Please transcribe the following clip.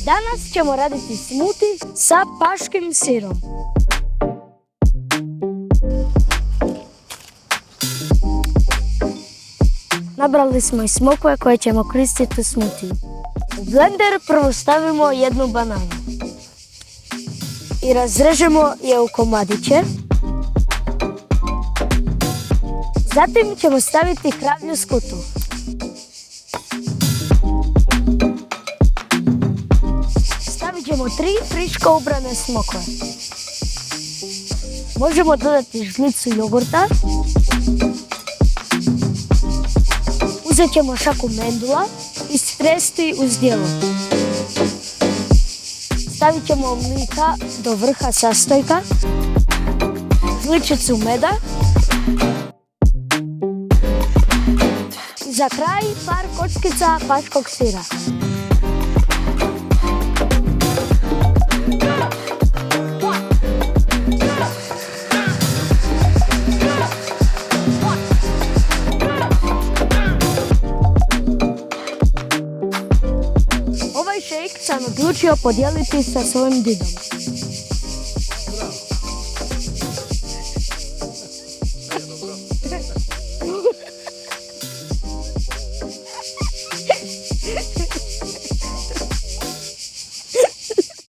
Danas ćemo raditi smuti sa paškim sirom. Nabrali smo i smokve koje ćemo koristiti u smutiju. U blender prvo stavimo jednu bananu i razrežemo je u komadiće. Zatim ćemo staviti hravlju skutu. Stavit ćemo 3 friško ubrane smokve. Možemo dodati žlicu jogurta. Uzet ćemo šaku mendula i stresti uz djelo. Stavit ćemo mlika do vrha sastojka, žličicu meda i za kraj par kockica paškog sira. Ovaj šejk sam odlučio podijeliti sa svojim didom.